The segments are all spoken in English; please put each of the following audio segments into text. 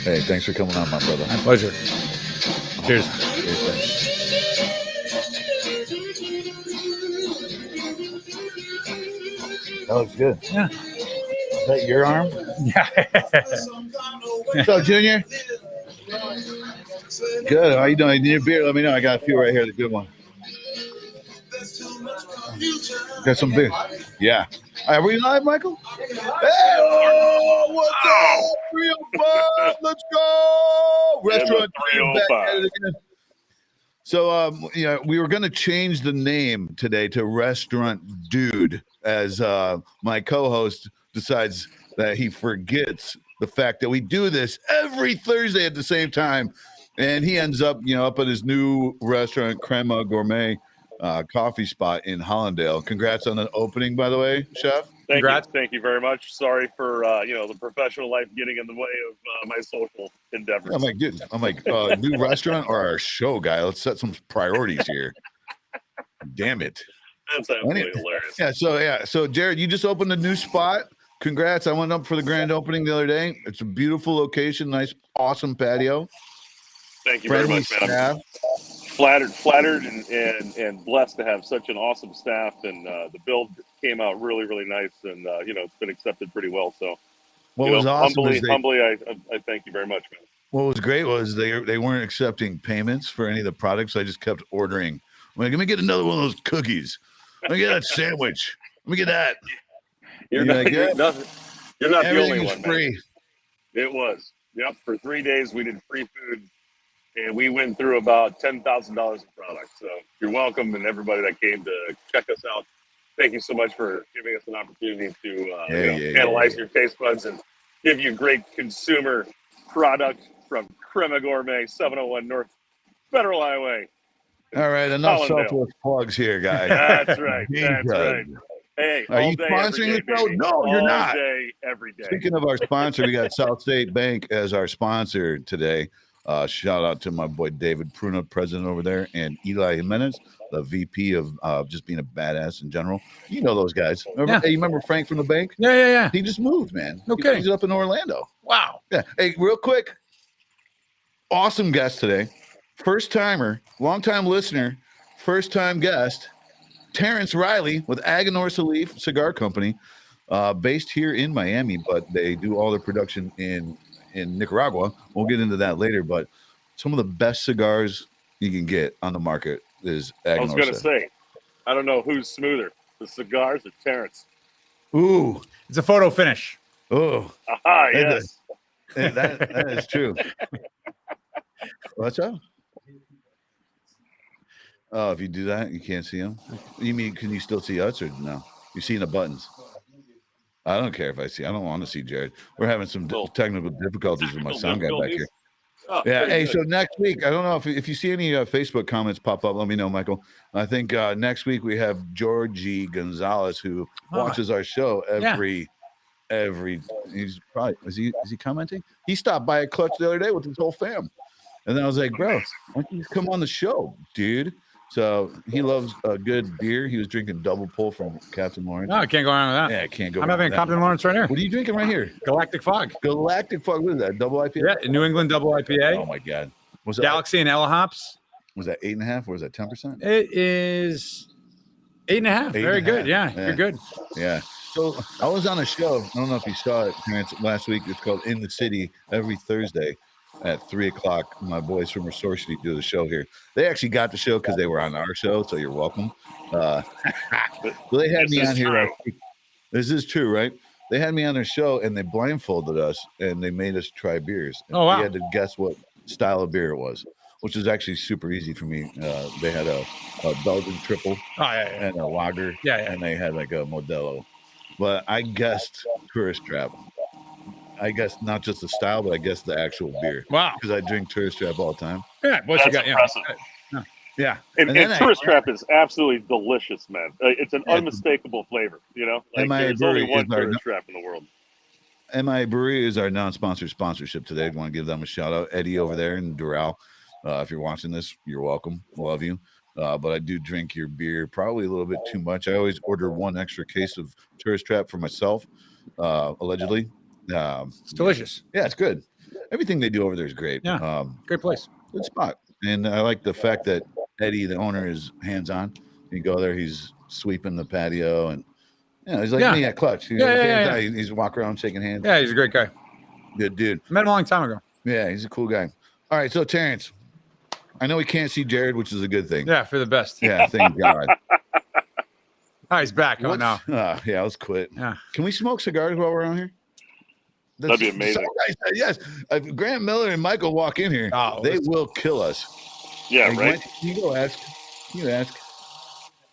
Hey, thanks for coming on, my brother. My pleasure. Cheers. Cheers, thanks. That looks good. Yeah. Is that your arm? Yeah. What's up, Junior? Good. How you doing? You need a beer? Let me know. I got a few right here. The good one. Got some beer. Yeah. Are we live, Michael? Hey, what's up? 305. Let's go. Restaurant 305. Back at it again. So, we were going to change the name today to Restaurant Dude as my co-host decides that he forgets the fact that we do this every Thursday at the same time. And he ends up, up at his new restaurant, Crema Gourmet coffee spot in Hollandale. Congrats on the opening, by the way, Chef. Thank you very much. Sorry for the professional life getting in the way of my social endeavors. I'm like, new restaurant or our show, guy? Let's set some priorities here. Damn it! That's absolutely hilarious. So Jared, you just opened a new spot. Congrats! I went up for the grand opening the other day. It's a beautiful location, nice, awesome patio. Thank you very much, man. I'm flattered and blessed to have such an awesome staff, and the build came out really, really nice, and it's been accepted pretty well. So, what was awesome humbly, I thank you very much, man. What was great was they weren't accepting payments for any of the products. So I just kept ordering. I'm like, let me get another one of those cookies. Let me get that sandwich. Let me get that. You're not the only one, free. Man. It was. Yep. For 3 days, we did free food. And we went through about $10,000 of product. So you're welcome, and everybody that came to check us out, thank you so much for giving us an opportunity to analyze your taste buds and give you great consumer product from Crema Gourmet, 701 North Federal Highway. All right, enough selfless plugs here, guys. That's right. That's right. Hey, are you sponsoring the show? No, you're not. All day, every day. Speaking of our sponsor, we got South State Bank as our sponsor today. Shout out to my boy David Pruna, president over there, and Eli Jimenez, the VP of just being a badass in general. You know those guys. Hey, you remember Frank from the bank? Yeah. He just moved, man. Okay. He's up in Orlando. Wow. Yeah. Hey, real quick. Awesome guest today. First timer, long time listener, first time guest, Terence Reilly with Aganorsa Leaf Cigar Company, based here in Miami, but they do all their production in Nicaragua. We'll get into that later, but some of the best cigars you can get on the market is Aganorsa. I was going to say, I don't know who's smoother, the cigars or Terence. Ooh. It's a photo finish. Oh. Aha, yes. That is true. What's up? Oh, if you do that, you can't see them? You mean, can you still see us or no? You're seeing the buttons. I don't care if I see. I don't want to see Jared. We're having some technical difficulties with my sound guy back here. Oh, yeah. Hey, so next week, I don't know if you see any Facebook comments pop up, let me know, Michael. I think next week we have Georgie Gonzalez, who watches our show every. He's probably is he commenting? He stopped by a Clutch the other day with his whole fam, and then I was like, bro, why don't you come on the show, dude? So he loves a good beer. He was drinking double pull from Captain Lawrence. No, I can't go around with that. Yeah, I can't go. I'm having a Captain Lawrence right here. What are you drinking right here? Galactic Fog. Galactic Fog. What is that? Double IPA? Yeah, New England double IPA. Oh my God. Was that Galaxy and Ella hops? Was that 8.5 or was that 10%? It is 8.5. Very good. Yeah, you're good. Yeah. So I was on a show. I don't know if you saw it, Terrence, last week. It's called In the City every Thursday at 3:00. My boys from Resorcity do the show here. They actually got the show because they were on our show, so you're welcome. Well, they had me on here. This is true, right? They had me on their show and they blindfolded us and they made us try beers. And we had to guess what style of beer it was, which was actually super easy for me. They had a Belgian triple and a lager, and they had like a Modelo. But I guessed Tourist Trap. I guess not just the style, but I guess the actual beer. Wow. Because I drink Tourist Trap all the time. Yeah, that's impressive. Yeah. And Tourist Trap is absolutely delicious, man. It's an unmistakable flavor, you know? Like, there's only one Tourist Trap in the world. MI Brewery is our non-sponsored sponsorship today. I want to give them a shout out. Eddie over there in Doral. If you're watching this, you're welcome. Love you. But I do drink your beer probably a little bit too much. I always order one extra case of Tourist Trap for myself, allegedly. It's delicious. Yeah, it's good. everything they do over there is great. Yeah. Great place. Good spot. And I like the fact that Eddie, the owner, is hands-on. You go there, he's sweeping the patio, and he's like me at Clutch. He's walking around shaking hands. Yeah, he's a great guy. Good dude. Met him a long time ago. Yeah, he's a cool guy. All right, so Terrence, I know we can't see Jared, which is a good thing. Yeah, for the best. Yeah, thank God. Oh, he's back. Oh, no. Yeah, let's quit. Yeah. Can we smoke cigars while we're on here? That'd be amazing. Yes. If Grant Miller and Michael walk in here, they will kill us. Yeah, right. You go ask. You ask.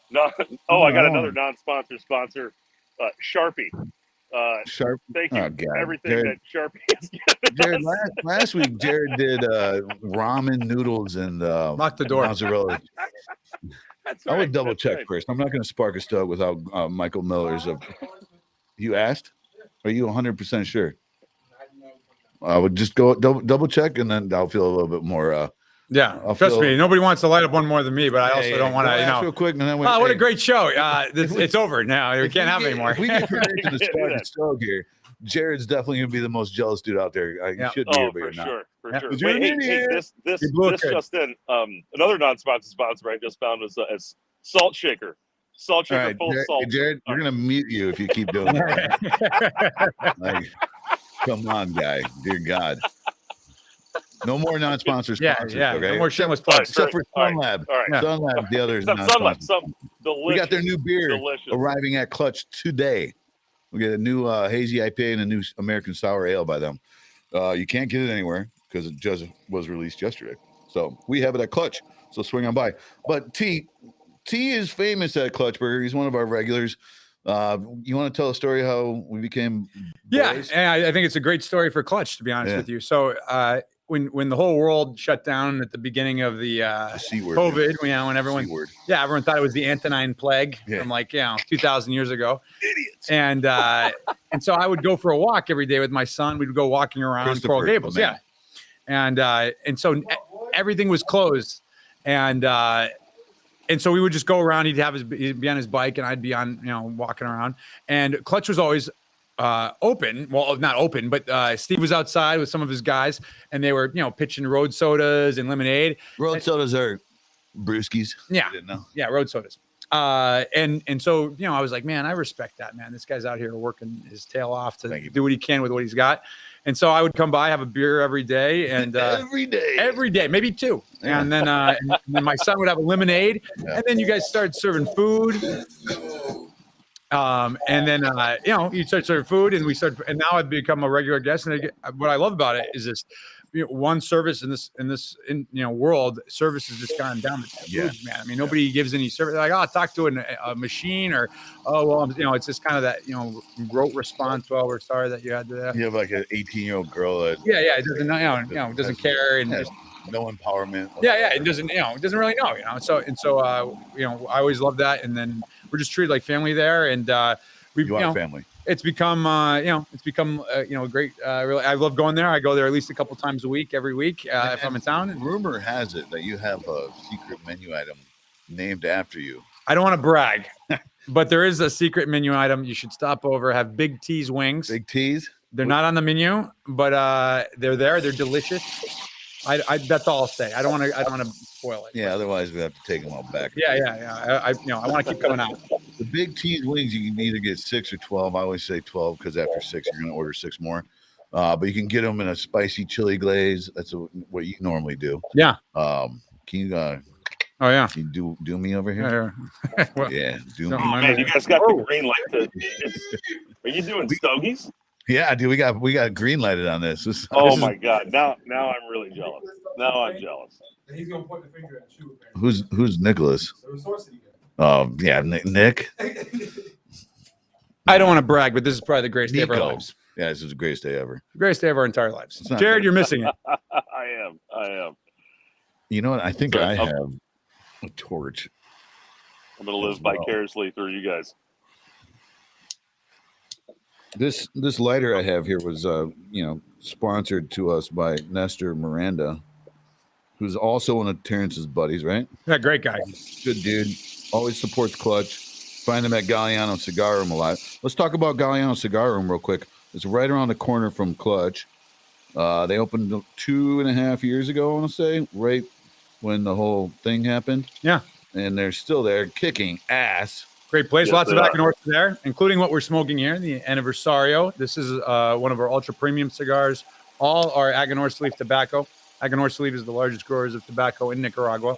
No. Oh, I got another non-sponsor sponsor, Sharpie. Sharp. Thank you. Everything Jared, that Sharpie is Jared, last week, Jared did ramen noodles and lock the door. Mozzarella. That's I would double check first. I'm not going to spark a stove without Michael Miller's. You asked? Are you 100% sure? I would just go double check, and then I'll feel a little bit more. Trust me. Nobody wants to light up one more than me, but I also don't want to. Real quick, and then what a great show! It's over now. We can't have any more. If we get permission to spark a stove here, Jared's definitely gonna be the most jealous dude out there. You should be, for sure. Wait, this just in. Another non-sponsor sponsor I just found was Salt Shaker. Salt shaker full of salt. Jared, we're gonna mute you if you keep doing that. Come on, guy. Dear God. No more non-sponsor sponsors. Okay? No more shameless plugs. Except for Sun Lab. All right. Sun Lab, the others. We got their new beer arriving at Clutch today. We get a new hazy IPA and a new American sour ale by them. You can't get it anywhere because it just was released yesterday. So we have it at Clutch. So swing on by. But T is famous at Clutch Burger. He's one of our regulars. You want to tell a story how we became boys? And I think it's a great story for Clutch, to be honest with you. So when the whole world shut down at the beginning of the COVID, when everyone thought it was the Antonine Plague from 2,000 years ago. Idiots. And so I would go for a walk every day with my son. We'd go walking around Coral Gables. Yeah. And so everything was closed. And so we would just go around. He'd be on his bike, and I'd be on, walking around. And Clutch was always open. Well, not open, but Steve was outside with some of his guys, and they were, pitching road sodas and lemonade. Road sodas are brewskis. Yeah, I didn't know. Yeah, road sodas. And so I was like, man, I respect that, man. This guy's out here working his tail off to do what he can with what he's got. And so I would come by, have a beer every day, and every day, maybe two. Yeah. And then and then my son would have a lemonade, and then you guys started serving food. And then you start serving food, and and now I've become a regular guest. And what I love about it is this. One service in this world, service has just gone down the tubes, man. I mean, nobody gives any service. They're like, I'll talk to a machine, or it's just kind of that rote response. Well, we're sorry that you had to. You have like an 18-year-old girl that it doesn't care and just no empowerment. It doesn't really know. So I always love that, and then we're just treated like family there, and we family. It's become, a great. Really, I love going there. I go there at least a couple times a week, every week if I'm in town. Rumor has it that you have a secret menu item named after you. I don't want to brag, but there is a secret menu item. You should stop over. Have Big T's wings. Big T's. They're not on the menu, but they're there. They're delicious. That's all I'll say. I don't want to spoil it. Yeah, otherwise we have to take them all back. Yeah. I want to keep coming out. The Big T's wings, you can either get 6 or 12. I always say 12 because after 6, you're going to order 6 more. But you can get them in a spicy chili glaze. That's what you normally do. Yeah. Can you? Can you do me over here? Yeah. Do me. Man, you guys got the green light. Are you doing stogies? Yeah, dude, we got green lighted on this. My God! Now I'm really jealous. Now I'm jealous. And he's gonna point the finger at you. Who's Nicholas? Nick. I don't want to brag, but this is probably the greatest day of our lives. Yeah, this is the greatest day ever. The greatest day of our entire lives. Jared, you're missing it. I am. You know what? I think I have a torch. I'm gonna live vicariously through you guys. This lighter I have here was sponsored to us by Nestor Miranda, who's also one of Terrence's buddies, right? Yeah, great guy. Good dude. Always supports Clutch. Find him at Galliano Cigar Room a lot. Let's talk about Galliano Cigar Room real quick. It's right around the corner from Clutch. They opened 2.5 years ago, I want to say, right when the whole thing happened. Yeah. And they're still there kicking ass. Great place. Yes, Lots of they are. Aganorsa there, including what we're smoking here, the Anniversario. This is one of our ultra premium cigars. All are Aganorsa leaf tobacco. Aganorsa leaf is the largest growers of tobacco in Nicaragua.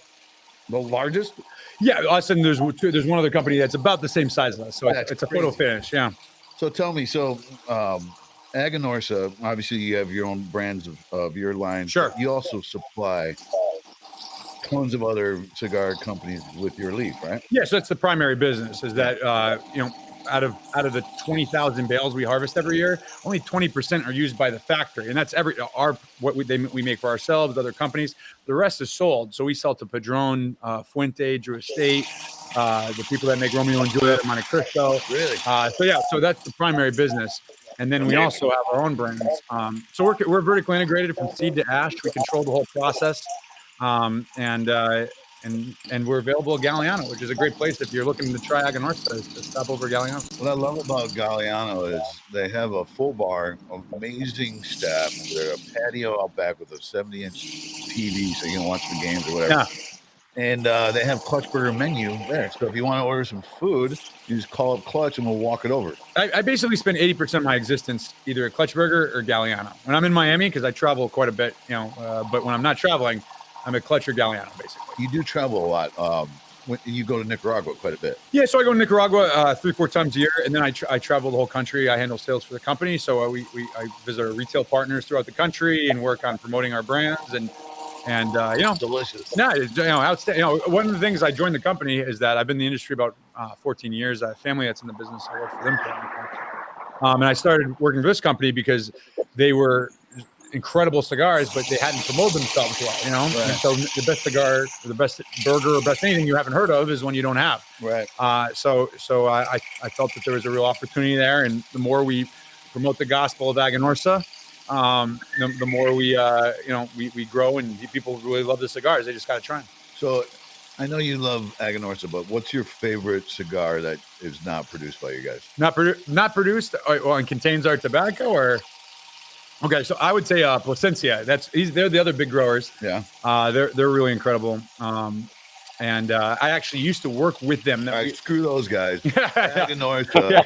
The largest? Yeah, us and there's one other company that's about the same size as us. So it's a photo finish. Yeah. So tell me, Aganorsa, obviously you have your own brands of your line. Sure. You also supply tons of other cigar companies with your leaf, right? Yeah, so that's the primary business. Is that out of the 20,000 bales we harvest every year, only 20% are used by the factory, and that's we make for ourselves, other companies. The rest is sold. So we sell to Padron, Fuente, Drew Estate, the people that make Romeo and Juliet, Monte Cristo. Really? So that's the primary business. And then we also have our own brands. So we're vertically integrated from seed to ash. We control the whole process. And we're available at Galliano, which is a great place if you're looking to try Aganorsa, to stop over at Galliano. What I love about Galliano is they have a full bar, amazing staff. They're a patio out back with a 70-inch TV so you can watch the games or whatever. Yeah. And they have Clutch Burger menu there. So if you want to order some food, you just call up Clutch and we'll walk it over. I basically spend 80% of my existence either at Clutch Burger or Galliano. When I'm in Miami, because I travel quite a bit, but when I'm not traveling, I'm at Clutch or Galliano, basically. You do travel a lot. When you go to Nicaragua quite a bit. Yeah, so I go to Nicaragua 3-4 times a year, and then I travel the whole country. I handle sales for the company, so I visit our retail partners throughout the country and work on promoting our brands and delicious. Outstanding. One of the things I joined the company is that I've been in the industry about 14 years. I have family that's in the business. I work for them. And I started working for this company because they were incredible cigars, but they hadn't promoted themselves well, Right. And so the best cigar, or the best burger, or best anything you haven't heard of is one you don't have. Right. So I felt that there was a real opportunity there, and the more we promote the gospel of Aganorsa, the more we grow, and people really love the cigars. They just got to try them. So I know you love Aganorsa, but what's your favorite cigar that is not produced by you guys? Not produced, and contains our tobacco, or okay. So I would say Plasencia. They're the other big growers. Yeah. They're really incredible. And I actually used to work with them. All right, screw those guys. Yeah. Aganorsa.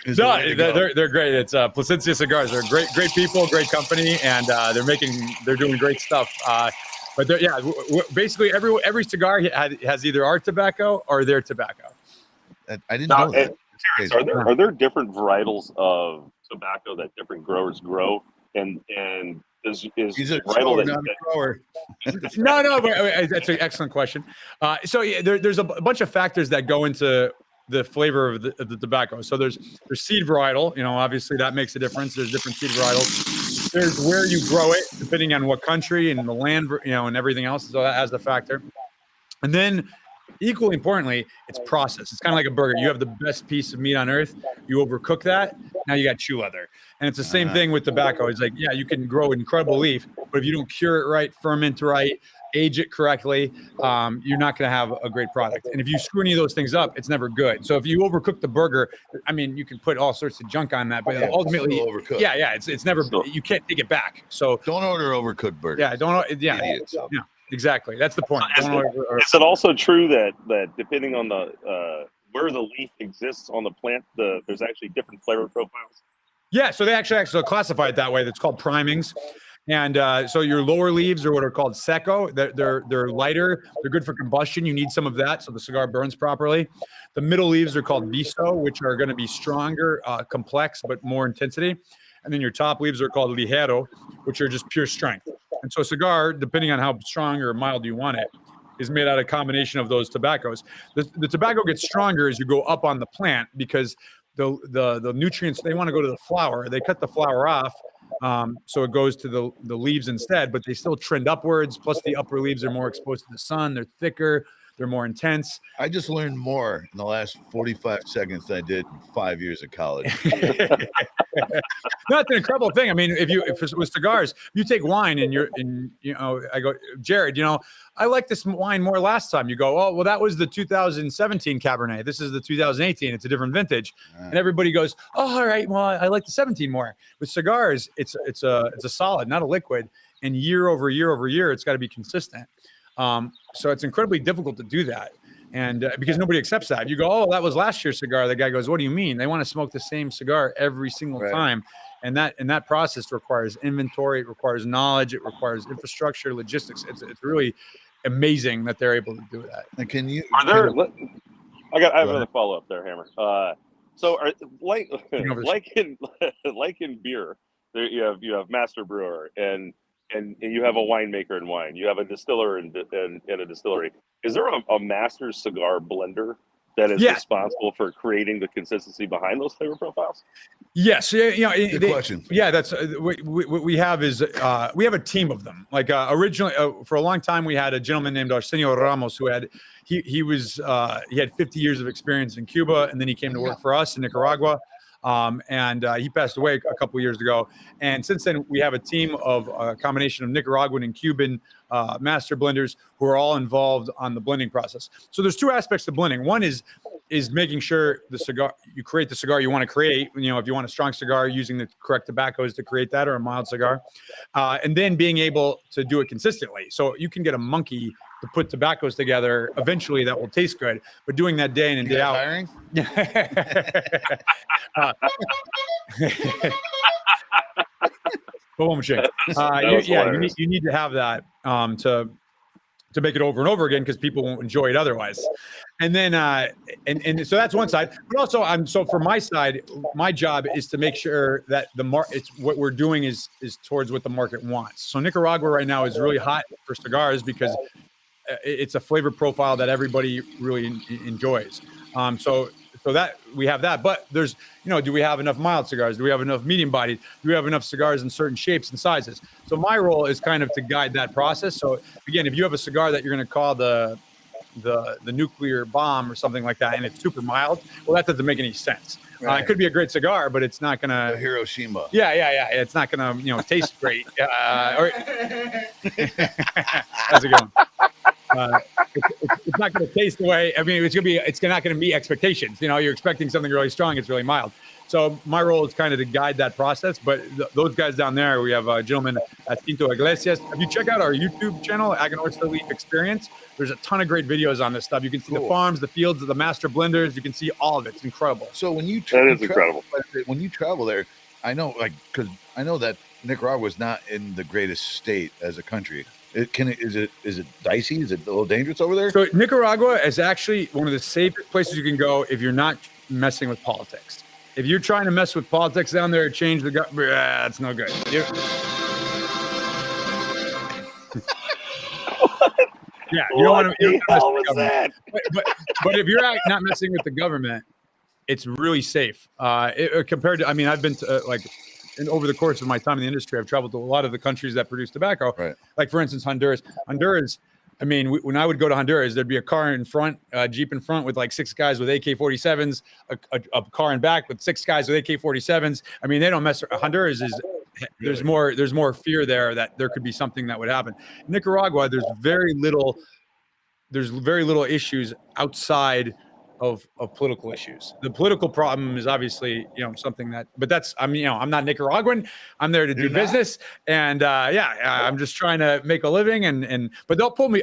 No, they're great. It's Plasencia Cigars. They're great people, great company, and they're doing great stuff. But basically every cigar has either our tobacco or their tobacco. I didn't know that. Terrence, are there different varietals of tobacco that different growers grow? And is He's a varietal grower, not a grower. No, but that's an excellent question. There's a bunch of factors that go into the flavor of the tobacco. So there's seed varietal, obviously that makes a difference. There's different seed varietals. There's where you grow it, depending on what country and the land, and everything else. So that has the factor. And then equally importantly, it's process. It's kind of like a burger. You have the best piece of meat on earth. You overcook that. Now you got chew leather. And it's the same thing with tobacco. It's like, yeah, you can grow an incredible leaf, but if you don't cure it right, ferment right, age it correctly, you're not going to have a great product. And if you screw any of those things up, it's never good. So if you overcook the burger, I mean, you can put all sorts of junk on that, but ultimately, overcooked. Yeah, it's never. You can't take it back. So Don't order overcooked burgers. yeah, Idiots. yeah, exactly. That's the point. Is it also true that depending on the where the leaf exists on the plant, there's actually different flavor profiles? Yeah, so they actually classify it that way. That's called primings. And so your lower leaves are what are called seco. They're lighter. They're good for combustion. You need some of that so the cigar burns properly. The middle leaves are called viso, which are going to be stronger, complex, but more intensity. And then your top leaves are called ligero, which are just pure strength. And so a cigar, depending on how strong or mild you want it, is made out of a combination of those tobaccos. The tobacco gets stronger as you go up on the plant because the nutrients, they want to go to the flower. They cut the flower off, so it goes to the leaves instead, but they still trend upwards. Plus the upper leaves are more exposed to the sun. They're thicker. They're more intense. I just learned more in the last 45 seconds than I did in 5 years of college. That's an incredible thing. I mean, if with cigars, you take wine and I go, Jared, I like this wine more last time. You go, oh, well, that was the 2017 Cabernet. This is the 2018. It's a different vintage. And everybody goes, oh, all right, well, I like the 17 more. With cigars, it's a solid, not a liquid. And year over year over year, it's got to be consistent. So it's incredibly difficult to do that. And because nobody accepts that. You go, oh, that was last year's cigar. The guy goes, what do you mean? They want to smoke the same cigar every single time. And that process requires inventory. It requires knowledge. It requires infrastructure, logistics. It's really amazing that they're able to do that. And can you? Are there? I have another follow up there, Hammer. So like in beer, there you have master brewer and you have a winemaker in wine. You have a distiller in a distillery. Is there a master cigar blender that is responsible for creating the consistency behind those flavor profiles? Yes. Good question. Yeah, that's what we have is we have a team of them. Like originally, for a long time, we had a gentleman named Arsenio Ramos who had he had 50 years of experience in Cuba, and then he came to work for us in Nicaragua. And he passed away a couple of years ago. And since then, we have a team of a combination of Nicaraguan and Cuban master blenders who are all involved on the blending process. So there's two aspects to blending. One is making sure you create the cigar you want to create. If you want a strong cigar, using the correct tobaccos to create that, or a mild cigar, and then being able to do it consistently. So you can get a monkey to put tobaccos together. Eventually, that will taste good. But doing that day in and day out. Hiring? You need to have that to make it over and over again, because people won't enjoy it otherwise. And then and so that's one side. But also, so for my side, my job is to make sure that it's what we're doing is towards what the market wants. So Nicaragua right now is really hot for cigars because it's a flavor profile that everybody really enjoys. So that we have that, but there's, do we have enough mild cigars? Do we have enough medium bodied? Do we have enough cigars in certain shapes and sizes? So my role is kind of to guide that process. So again, if you have a cigar that you're going to call the nuclear bomb or something like that, and it's super mild, well, that doesn't make any sense. Right. It could be a great cigar, but it's not going to Hiroshima. Yeah. It's not going to, taste great. How's it going? It's not going to taste the way. I mean, it's not going to meet expectations. You're expecting something really strong. It's really mild. So my role is kind of to guide that process. But those guys down there, we have a gentleman at Tinto Iglesias. Have you checked out our YouTube channel, Aganorsa Leaf Experience? There's a ton of great videos on this stuff. You can see the farms, the fields, the master blenders. You can see all of it. It's incredible. So when you incredible. When you travel there, I know, because I know that Nicaragua is not in the greatest state as a country. Is it dicey? Is it a little dangerous over there? So Nicaragua is actually one of the safest places you can go if you're not messing with politics. If you're trying to mess with politics down there, change the government, it's no good. Yeah, you don't want to. Hell was that? But if you're not messing with the government, it's really safe. Compared to, I've been to and over the course of my time in the industry, I've traveled to a lot of the countries that produce tobacco. Right. Like, for instance, Honduras. When I would go to Honduras, there'd be a car in front, a Jeep in front with 6 guys with AK-47s, a car in back with 6 guys with AK-47s. They don't mess. Honduras is there's more fear there that there could be something that would happen. In Nicaragua, there's very little issues outside of political issues. The political problem is obviously, something that, but that's, I'm not Nicaraguan. I'm there to do business. And I'm just trying to make a living. But they'll pull me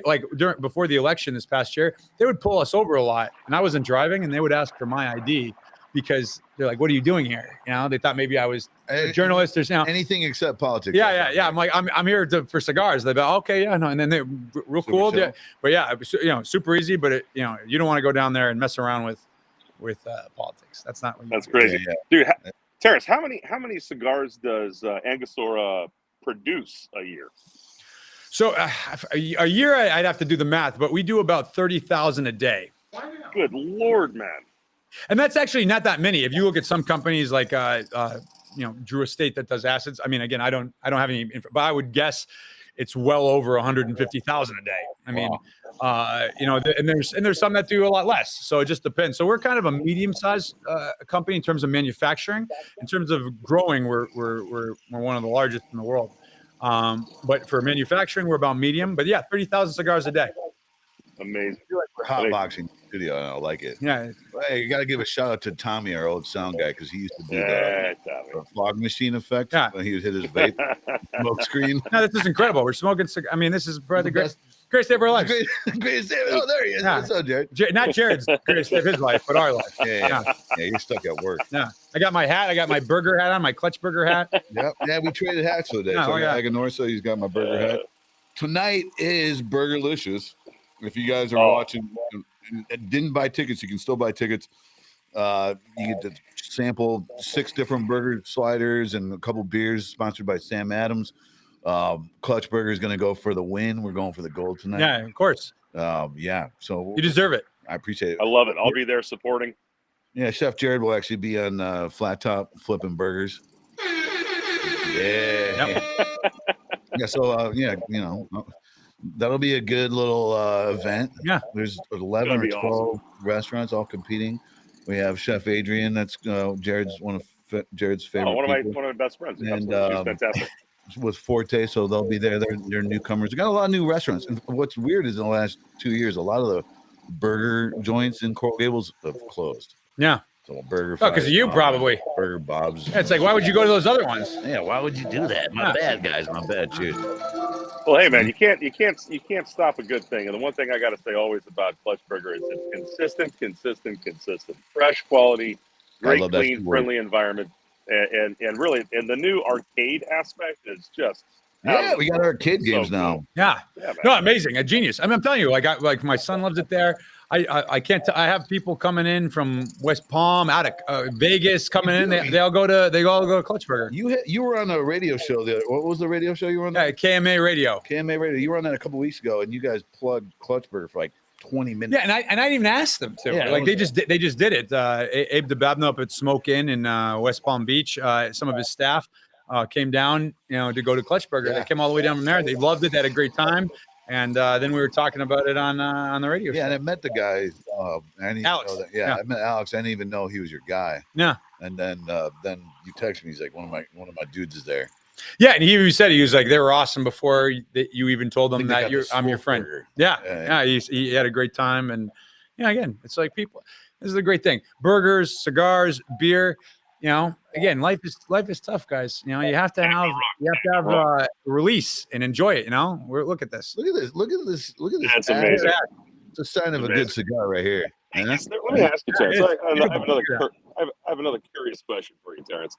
before the election this past year, they would pull us over a lot, and I wasn't driving, and they would ask for my ID because they're like, what are you doing here? They thought maybe I was a journalist or something. Anything except politics. Yeah. I'm like, I'm here for cigars. They're like, okay, yeah, no. And then they're real cool. Yeah. But super easy. But you don't want to go down there and mess around with politics. That's not what That's crazy. Yeah. Dude, Terence, how many cigars does Aganorsa produce a year? So a year, I'd have to do the math, but we do about 30,000 a day. Good Lord, man. And that's actually not that many. If you look at some companies like Drew Estate that does acids. Again, I don't have any info, but I would guess it's well over 150,000 a day. I mean, you know, and there's some that do a lot less. So it just depends. So we're kind of a medium-sized company in terms of manufacturing. In terms of growing, we're one of the largest in the world. But for manufacturing, we're about medium. But yeah, 30,000 cigars a day. Amazing. I feel like we're hotboxing the studio, and I like it. Yeah. Hey, you got to give a shout out to Tommy, our old sound guy, because he used to do Yeah, the fog machine effect Yeah. when he would hit his vape smoke screen. No, this is incredible. We're smoking. I mean, this is probably the greatest day of our lives. Greatest day. Oh, there he is. Yeah. What's up, Jared? Not Jared's greatest day of his life, but our life. Yeah, you're stuck at work. Yeah. I got my hat. I got my burger hat on, my Clutch Burger hat. Yep. Yeah, we traded hats for the day. Yeah, So I got yeah. Aganorsa, he's got my burger hat. Tonight is Burgerlicious. If you guys are watching and didn't buy tickets, you can still buy tickets. You get to sample 6 different burger sliders and a couple beers sponsored by Sam Adams. Clutch Burger is going to go for the win. We're going for the gold tonight. Yeah, of course. Yeah. So You deserve it. I appreciate it. I love it. I'll be there supporting. Yeah, Chef Jared will actually be on Flat Top flipping burgers. Yeah. Yep. Yeah. So you know, that'll be a good little event. Yeah. There's 11 or 12 restaurants all competing. We have Chef Adrian. That's Jared's one of Jared's favorite. One of people. my best friends. And, She's fantastic. With Forte, so they'll be there. They're newcomers. We got a lot of new restaurants. And what's weird is in the last 2 years, a lot of the burger joints in Coral Gables have closed. Yeah. So burger. Oh, because of you, probably. Burger Bob's. Yeah, it's like, why would you go to those other ones? Yeah, why would you do that? My bad, guys. My bad. Cheers. Well, hey man, you can't stop a good thing. And the one thing I got to say always about Clutch Burger is it's consistent, fresh quality, great, clean, friendly environment, and really, and the new arcade aspect is just. Yeah, we got our kid games now. Yeah. No, amazing. A genius. I mean, I'm telling you, like my son loves it there. I can't. I have people coming in from West Palm, out of Vegas, coming in. They all go to Clutch Burger. You were on a radio show what was the radio show you were on? KMA Radio. KMA Radio. You were on that a couple weeks ago, and you guys plugged Clutch Burger for like 20 minutes. Yeah, and I didn't even ask them to. Yeah, like they just did it. Abe DeBabno up at Smoke Inn in West Palm Beach. Some of his staff came down, to go to Clutch Burger. Yeah. They came all the way down from there. They loved it. They had a great time. And then we were talking about it on the radio show. Yeah, and I met the guy. Alex. I met Alex. I didn't even know he was your guy. Yeah. And then you text me. He's like, one of my dudes is there. Yeah, and he said he was like, they were awesome before you even told them that I'm your friend. Burger. Yeah. He had a great time, and again, it's like people. This is a great thing. Burgers, cigars, beer. Again, life is tough, guys. You have to have release and enjoy it. Look at this. Look at this. That's amazing. It's a sign of a good cigar right here. Let me ask you, Terrence. I have another curious question for you, Terrence.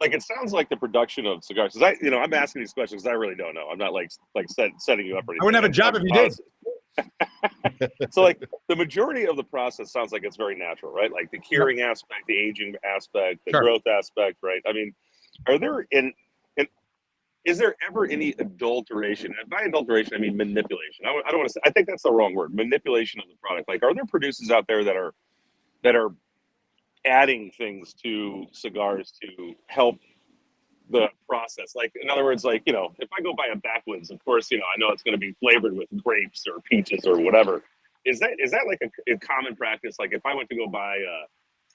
It sounds like the production of cigars. Because I'm asking these questions because I really don't know. I'm not like setting you up or anything. I wouldn't have a job if you did. So the majority of the process sounds like it's very natural, right? Like the curing aspect, the aging aspect, the growth aspect, right? I mean, is there ever any adulteration? And by adulteration, I mean manipulation. I don't want to say. I think that's the wrong word. Manipulation of the product. Like, are there producers out there that are adding things to cigars to help the process? Like, in other words, if I go buy a backwoods, of course, I know it's going to be flavored with grapes or peaches or whatever. Is that like a common practice? Like, if I went to go buy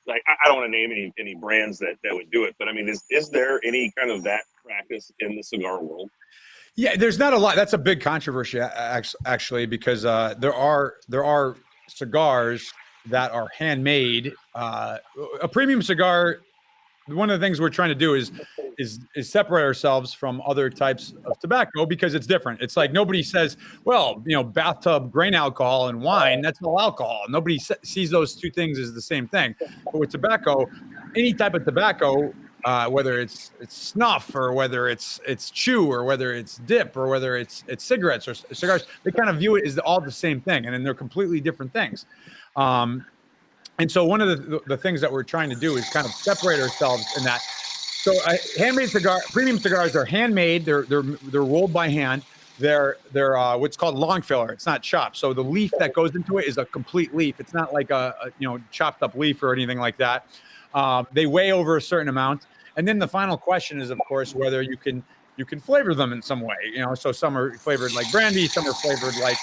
I don't want to name any brands that would do it, but I mean, is there any kind of that practice in the cigar world? Yeah, there's not a lot. That's a big controversy actually, because there are cigars that are handmade. A premium cigar. One of the things we're trying to do is separate ourselves from other types of tobacco, because it's different. It's like nobody says, well, bathtub grain alcohol and wine, that's all alcohol. Nobody sees those two things as the same thing. But with tobacco, any type of tobacco, whether it's snuff or whether it's chew or whether it's dip or whether it's cigarettes or cigars, they kind of view it as all the same thing, and then they're completely different things. And so one of the things that we're trying to do is kind of separate ourselves in that. So premium cigars are handmade. They're rolled by hand. They're what's called long filler. It's not chopped. So the leaf that goes into it is a complete leaf. It's not like a chopped up leaf or anything like that. They weigh over a certain amount. And then the final question is, of course, whether you can you can flavor them in some way. So some are flavored like brandy, some are flavored like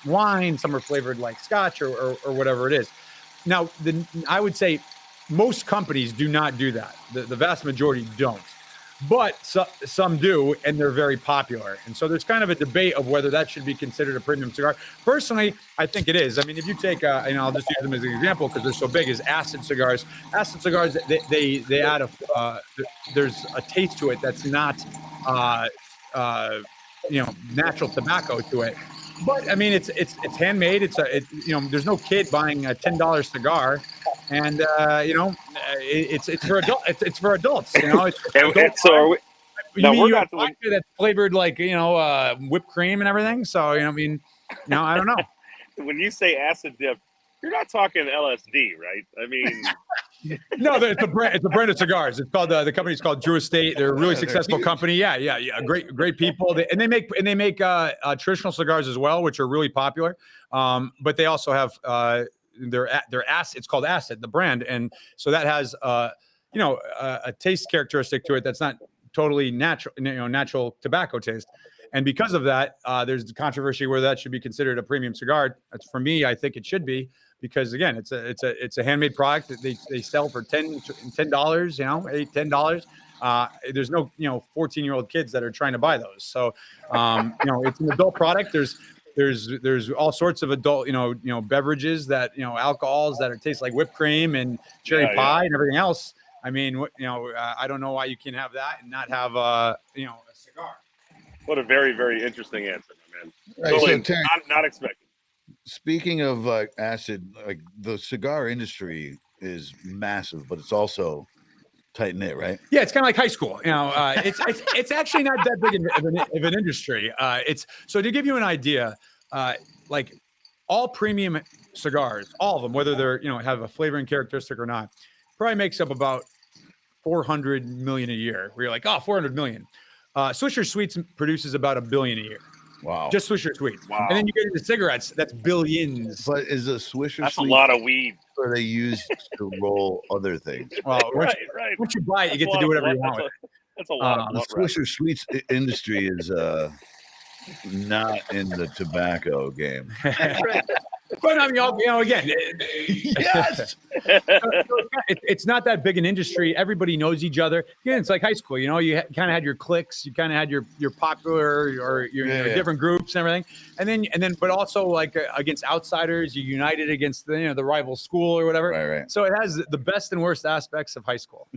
wine, some are flavored like scotch or whatever it is. Now, I would say most companies do not do that. The vast majority don't. But some do, and they're very popular. And so there's kind of a debate of whether that should be considered a premium cigar. Personally, I think it is. I mean, if you take, and I'll just use them as an example because they're so big, is acid cigars. Acid cigars, they add there's a taste to it that's not, natural tobacco to it. But I mean, it's handmade. There's no kid buying a $10 cigar. And it's for adults. It's for adults. So are we, you mean you have vodka that's flavored like whipped cream and everything? So I don't know. When you say acid dip, you're not talking LSD, right? I mean, no, it's a brand of cigars. It's called the company's called Drew Estate. They're a really successful company. Yeah. Great people. They make traditional cigars as well, which are really popular. But they also have their acid. It's called Acid, the brand, and so that has a taste characteristic to it that's not totally natural tobacco taste. And because of that, there's controversy whether that should be considered a premium cigar. For me, I think it should be, because again, it's a handmade product that they sell for $10, $10. There's no 14-year-old kids that are trying to buy those. So it's an adult product. There's all sorts of adult, beverages that, alcohols that taste like whipped cream and cherry pie and everything else. I mean, I don't know why you can't have that and not have a cigar. What a very, very interesting answer, my man. Right, Totally so Terence, not expected. Speaking of acid, like the cigar industry is massive, but it's also tight knit, right? Yeah, it's kind of like high school. It's actually not that big of an industry. So to give you an idea, like all premium cigars, all of them, whether they're have a flavoring characteristic or not, probably makes up about 400 million a year. Where you're like, 400 million. Swisher Sweets produces about $1 billion a year. Wow. Just Swisher Sweets. Wow. And then you get into cigarettes, that's billions. But is a Swisher That's Sweet a lot of weed. or they use to roll other things? Well, Right. once you buy it, you get to do whatever you want with it. That's a lot. The Swisher Sweets industry is not in the tobacco game. But I mean, again, Yes. it's not that big an industry. Everybody knows each other. Again, it's like high school. You kind of had your cliques. You kind of had your popular or your different groups and everything. And then, but also like against outsiders, you united against the rival school or whatever. Right. So it has the best and worst aspects of high school.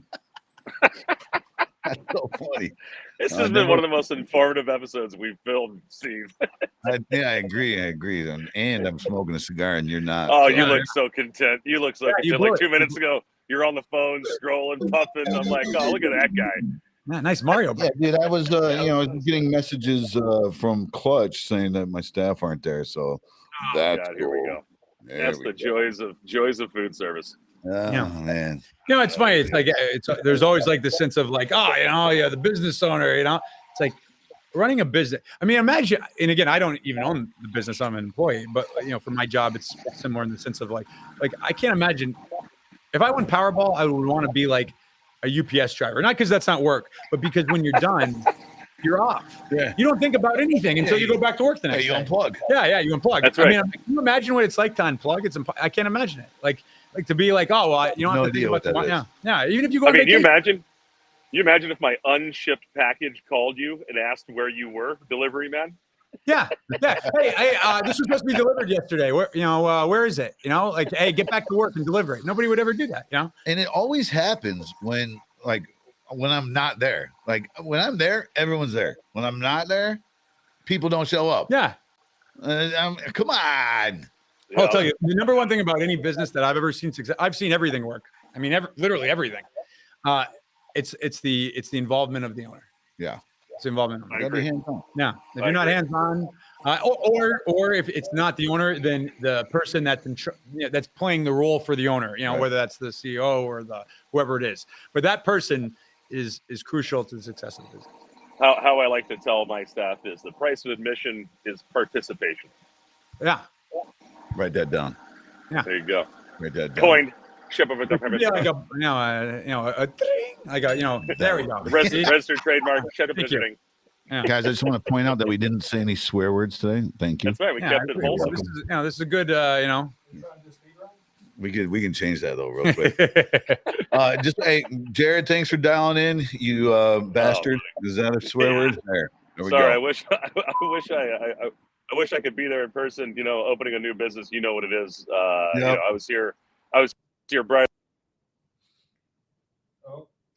That's so funny. This has been one of the most informative episodes we've filmed, Steve. I agree. And I'm smoking a cigar, and you're not. Oh, you look so content. You look so you content. blew Like it. 2 minutes ago, you're on the phone, scrolling, puffing. I'm like, oh, look at that guy. Yeah, nice Mario. Yeah, dude. I was, getting messages from Clutch saying that my staff aren't there. So that's God, here we go. That's the joys of food service. Oh, man. It's funny. It's like there's always like the sense of like, the business owner. It's like running a business. I mean, imagine. And again, I don't even own the business. I'm an employee, but for my job, it's similar in the sense of like I can't imagine if I won Powerball, I would want to be like a UPS driver, not because that's not work, but because when you're done, you're off. Yeah. You don't think about anything until you go back to work the next You day. unplug. Yeah, you unplug. That's right. I mean, can you imagine what it's like to unplug? I can't imagine it. Like to be like, you don't No have to idea think what about that tomorrow. is. Yeah. Even if you go I on mean, vacation. you imagine if my unshipped package called you and asked where you were, delivery man? Yeah. Hey, this was supposed to be delivered yesterday. Where is it? Hey, get back to work and deliver it. Nobody would ever do that. And it always happens when I'm not there. Like when I'm there, everyone's there. When I'm not there, people don't show up. Yeah. Come on. Yeah. I'll tell you, the number one thing about any business that I've ever seen success, I've seen everything work. I mean, literally everything. It's the involvement of the owner. Yeah. It's the involvement. I Gotta be agree. hands-on. Yeah. If you're not hands-on, or if it's not the owner, then the person that's that's playing the role for the owner, Right. whether that's the CEO or whoever it is. But that person is crucial to the success of the business. How I like to tell my staff is the price of admission is participation. Yeah. Write that down. There you go. Write that down. Coined. Ship of a Yeah, like a ding. I got, there we go. See? Registered trademark, check Thank you. visiting. Yeah. Guys, I just want to point out that we didn't say any swear words today. Thank you. That's right. We Yeah, kept it wholesome. this is, this is a good, We can change that though real quick. Hey, Jared, thanks for dialing in. You bastard. Is that a swear word? There we Sorry, go. I wish I could be there in person. Opening a new business. You know what it is. Yep. I was here Brian.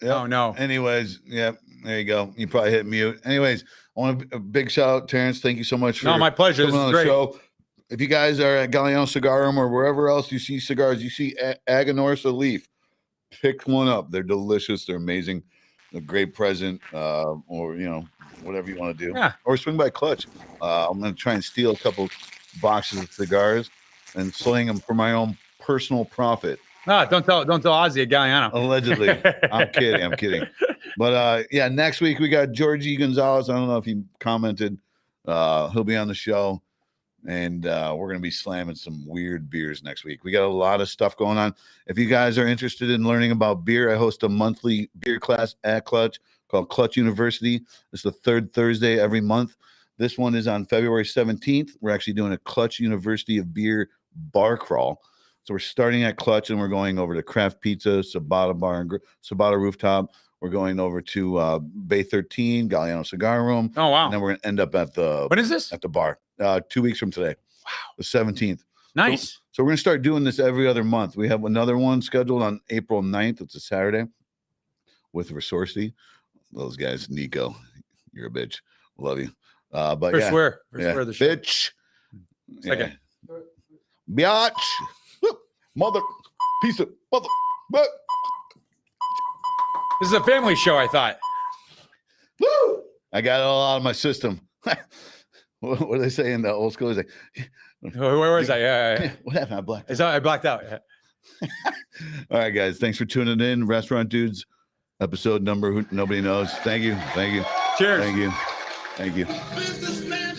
Yep. Oh no. Anyways, yeah, there you go. You probably hit mute. Anyways, I want a big shout out, Terrence. Thank you so much for my pleasure. This coming is on the great. show. If you guys are at Galliano Cigar Room or wherever else you see cigars, you see Aganorsa leaf, pick one up. They're delicious. They're amazing. A great present, or whatever you want to do. Yeah. Or swing by Clutch. I'm going to try and steal a couple boxes of cigars and sling them for my own personal profit. Don't tell Ozzy at Galliano. Allegedly. I'm kidding. But next week we got Georgie Gonzalez. I don't know if he commented. He'll be on the show. And we're going to be slamming some weird beers next week. We got a lot of stuff going on. If you guys are interested in learning about beer, I host a monthly beer class at Clutch called Clutch University. It's the third Thursday every month. This one is on February 17th. We're actually doing a Clutch University of Beer bar crawl. So we're starting at Clutch and we're going over to Craft Pizza, Sabata Bar, and Sabata Rooftop. We're going over to Bay 13, Galliano Cigar Room. Oh, wow. And then we're going to end up at the... When is this? At the bar. 2 weeks from today. Wow. The 17th. Nice. So we're going to start doing this every other month. We have another one scheduled on April 9th. It's a Saturday with Resourcey. Those guys, Nico, you're a bitch. Love you. But First yeah. swear the show. Bitch. Second. Yeah. Biatch. Mother. Piece of mother. This is a family show, I thought. Woo! I got it all out of my system. What do they say in the old school? It's like, Where was I? Yeah. What happened? I blacked out. I blacked out. Yeah. All right, guys. Thanks for tuning in. Restaurant Dudes, episode number nobody knows. Thank you. Cheers. Thank you. Businessman.